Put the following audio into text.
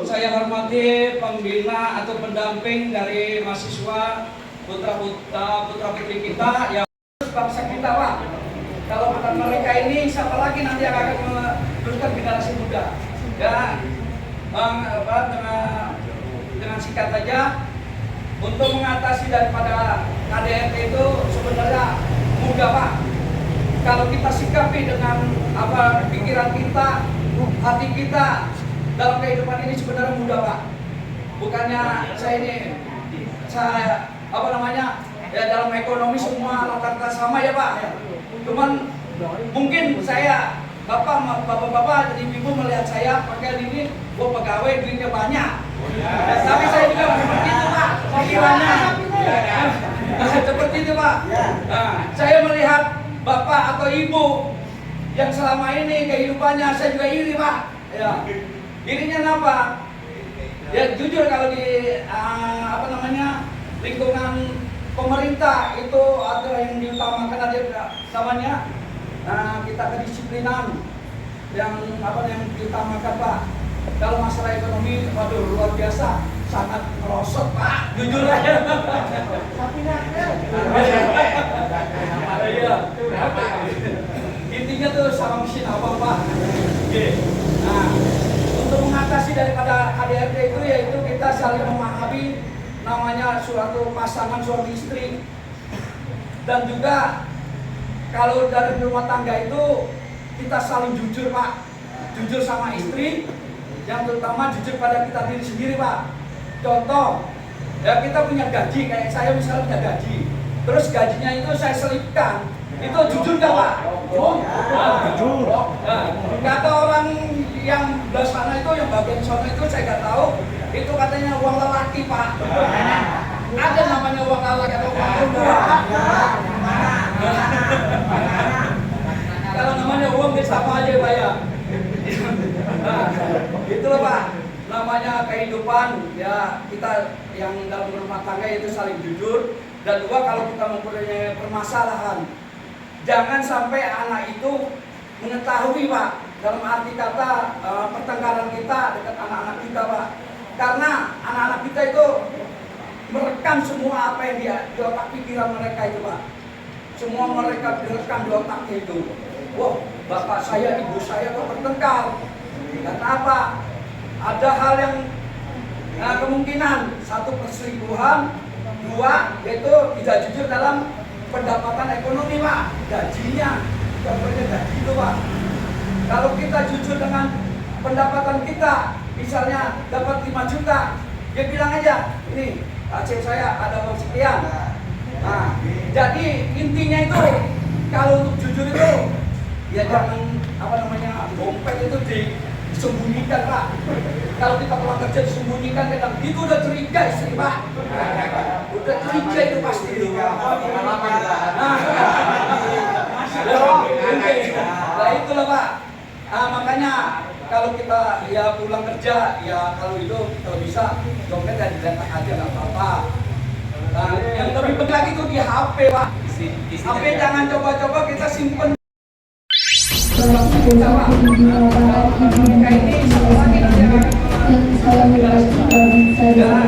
Saya hormati pembina atau pendamping dari mahasiswa putra-putri kita yang bangsa kita, Pak. Kalau bukan mereka ini, siapa lagi nanti yang akan meneruskan generasi muda? Ya, dengan singkat saja, untuk mengatasi daripada KDRT itu sebenarnya mudah, Pak. Kalau kita sikapi dengan pikiran kita, hati kita dalam kehidupan ini sebenarnya mudah, Pak. Bukannya saya ya dalam ekonomi semua rata-rata sama ya, Pak. Cuman mungkin bapak-bapak jadi ibu melihat saya pakai ini, gua pegawai duitnya banyak. Tapi saya juga seperti itu, Pak. Pikirannya seperti itu, Pak. Nah, saya melihat bapak atau ibu yang selama ini kehidupannya saya juga iri, Pak. Ya. Irinya kenapa? Ya jujur kalau di lingkungan pemerintah itu ada yang diutamakan namanya kita kedisiplinan yang diutamakan, Pak. Kalau masalah ekonomi, waduh luar biasa, sangat merosot, Pak. Jujur aja. Intinya tuh sama mesin apa, Pak. Nah, untuk mengatasi daripada KDRT itu yaitu kita saling memahami namanya suatu pasangan suami istri, dan juga kalau dari rumah tangga itu kita saling jujur, Pak. Jujur sama istri, yang terutama jujur pada kita diri sendiri, Pak. Contoh, ya kita punya gaji, kayak saya misalnya punya gaji, terus gajinya itu saya selipkan, itu jujur nggak, Pak? Jujur. Kata orang yang belah sana itu, yang bagian sana itu saya nggak tahu, itu katanya uang lelaki, Pak. Ada namanya uang lelaki atau uang perempuan. Kalau namanya uang sama aja, Pak, ya. Nah, itulah, Pak, namanya kehidupan ya kita yang dalam rumah tangga itu saling jujur. Dan juga kalau kita mempunyai permasalahan, jangan sampai anak itu mengetahui, Pak, dalam arti kata pertengkaran kita dengan anak-anak kita, Pak. Karena anak-anak kita itu merekam semua apa yang di otak pikiran mereka itu, Pak. Semua mereka direkam di otaknya itu. Wah, bapak saya, ibu saya kok bertengkar. Karena apa? Ada hal yang kemungkinan, satu perselingkuhan, dua yaitu tidak jujur dalam pendapatan ekonomi, Pak. Gajinya, contohnya gaji itu, Pak. Kalau kita jujur dengan pendapatan kita, misalnya dapat 5 juta, dia bilang aja, ini hasil saya ada uang sekian. Nah, jadi intinya itu kalau untuk jujur itu ya jangan dompet itu disembunyikan, Pak. Kalau kita pulang kerja disembunyikan, itu udah curiga istri, Pak. Udah curiga itu pasti. Nah itulah, Pak. Makanya kalau kita ya pulang kerja, ya kalau itu kalau bisa dompet dan diletak aja nggak apa-apa. Nah, yang lebih penting lagi itu di HP, Pak. HP jangan coba-coba kita simpen. Ini